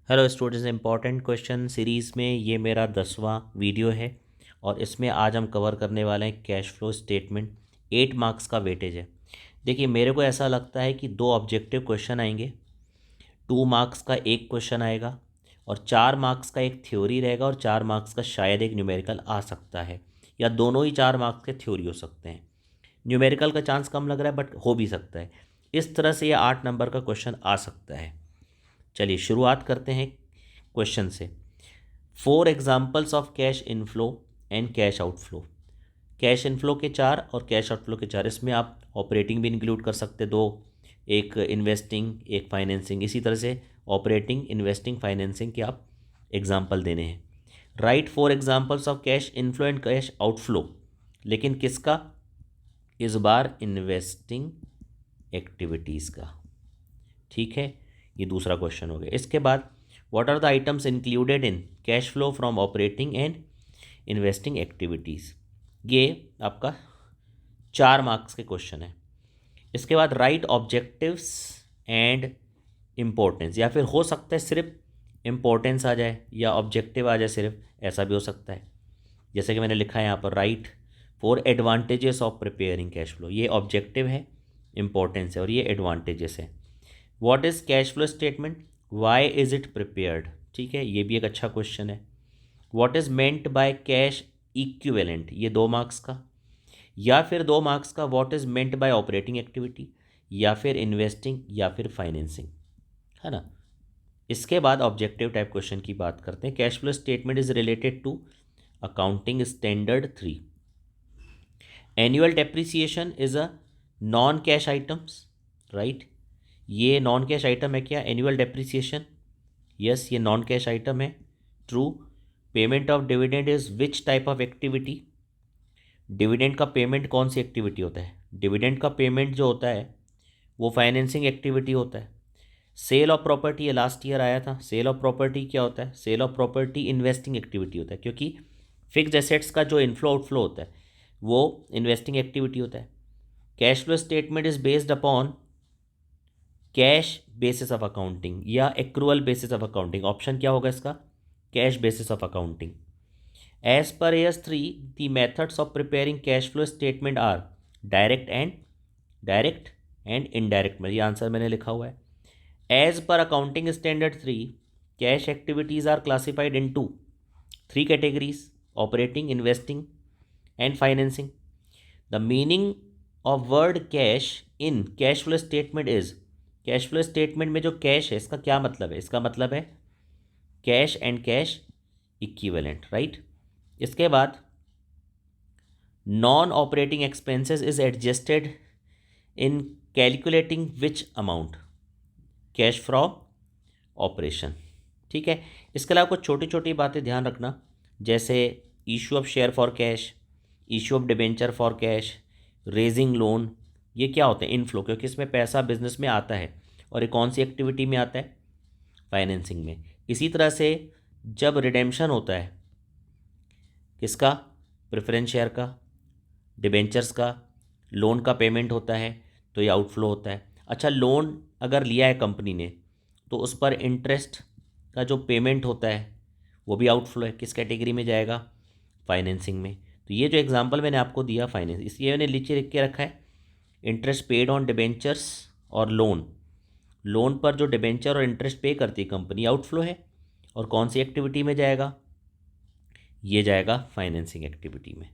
Hello students, important question series में ये मेरा 10वां वीडियो है और इसमें आज हम कवर करने वाले हैं कैश फ्लो स्टेटमेंट। 8 मार्क्स का वेटेज है। देखिए, मेरे को ऐसा लगता है कि 2 ऑब्जेक्टिव क्वेश्चन आएंगे, 2 मार्क्स का एक क्वेश्चन आएगा और 4 मार्क्स का एक थ्योरी रहेगा और 4 मार्क्स का शायद एक न्यूमेरिकल आ सकता है, या दोनों ही 4 मार्क्स के थ्योरी हो सकते हैं। न्यूमेरिकल का चांस कम लग रहा है बट हो भी सकता है। इस तरह से ये 8 नंबर का क्वेश्चन आ सकता है। चलिए शुरुआत करते हैं क्वेश्चन से। 4 examples of cash inflow and cash outflow. Cash inflow के 4 और कैश आउटफ्लो के 4, इसमें आप ऑपरेटिंग भी इंक्लूड कर सकते दो, एक इन्वेस्टिंग एक फाइनेंसिंग। इसी तरह से ऑपरेटिंग, इन्वेस्टिंग, फाइनेंसिंग के आप एग्जाम्पल देने हैं। Right 4 examples of cash inflow and cash outflow, लेकिन किसका? इस बार इन्वेस्टिंग एक्टिविटीज़ का। ठीक है, ये दूसरा क्वेश्चन हो गया। इसके बाद what are the items included in cash flow from operating and investing activities. ये आपका 4 मार्क्स के क्वेश्चन है। इसके बाद राइट ऑब्जेक्टिव्स एंड इम्पोर्टेंस, या फिर हो सकता है सिर्फ इम्पोर्टेंस आ जाए या ऑब्जेक्टिव आ जाए सिर्फ, ऐसा भी हो सकता है। जैसे कि मैंने लिखा है यहाँ पर, write 4 advantages of preparing cash flow. ये ऑब्जेक्टिव है, इम्पोर्टेंस है, और ये एडवांटेजेस है। What is cash flow statement, why is it prepared. ठीक है, ये भी एक अच्छा क्वेश्चन है। What is meant by cash equivalent, ये 2 मार्क्स का। या फिर 2 मार्क्स का what is meant by operating activity, या फिर इन्वेस्टिंग, या फिर फाइनेंसिंग, है ना। इसके बाद ऑब्जेक्टिव टाइप क्वेश्चन की बात करते हैं। Cash flow statement is related to accounting standard 3। Annual depreciation is a non cash items, right. ये नॉन कैश आइटम है क्या, एनुअल डेप्रिसिएशन? यस, ये नॉन कैश आइटम है। True. Payment of dividend is which type of activity. Dividend का payment कौन सी activity होता है? डिविडेंड का पेमेंट जो होता है वो फाइनेंसिंग एक्टिविटी होता है। सेल ऑफ प्रॉपर्टी, ये लास्ट ईयर आया था। सेल ऑफ प्रॉपर्टी क्या होता है? Sale of property investing activity होता है, क्योंकि फिक्स एसेट्स का जो इनफ्लो आउटफ्लो होता है वो इन्वेस्टिंग एक्टिविटी होता है। Cash flow statement is based upon cash basis of accounting या accrual basis of accounting. Option क्या होगा इसका? Cash basis of accounting. As per AS3 the methods of preparing cash flow statement are direct and indirect में, ये answer मैंने लिखा हुआ है। As per accounting standard 3, cash activities are classified into 3 categories: operating, investing and financing. The meaning of word cash in cash flow statement is, cash flow statement में जो cash है इसका क्या मतलब है? इसका मतलब है cash and cash equivalent, right. इसके बाद non operating expenses is adjusted in calculating which amount, cash from operation. ठीक है, इसके अलावा कुछ छोटी छोटी बातें ध्यान रखना, जैसे issue of share for cash, issue of debenture for cash, raising loan. ये क्या होते हैं? इनफ्लो, क्योंकि इसमें पैसा बिजनेस में आता है। और ये कौन सी एक्टिविटी में आता है? फाइनेंसिंग में। इसी तरह से जब रिडेम्पशन होता है किसका? प्रेफरेंस शेयर का, डिबेंचर्स का, लोन का पेमेंट होता है तो ये आउटफ्लो होता है। अच्छा, लोन अगर लिया है कंपनी ने तो उस पर इंटरेस्ट का जो पेमेंट होता है वो भी आउटफ्लो है। किस कैटेगरी में जाएगा? फाइनेंसिंग में। तो ये जो एग्जांपल मैंने आपको दिया फाइनेंस, इसलिए मैंने नीचे लिख के रखा है इंटरेस्ट पेड ऑन डिबेंचर्स और लोन। लोन पर जो डिबेंचर और इंटरेस्ट पे करती है कंपनी, आउटफ्लो है। और कौन सी एक्टिविटी में जाएगा? ये जाएगा फाइनेंसिंग एक्टिविटी में।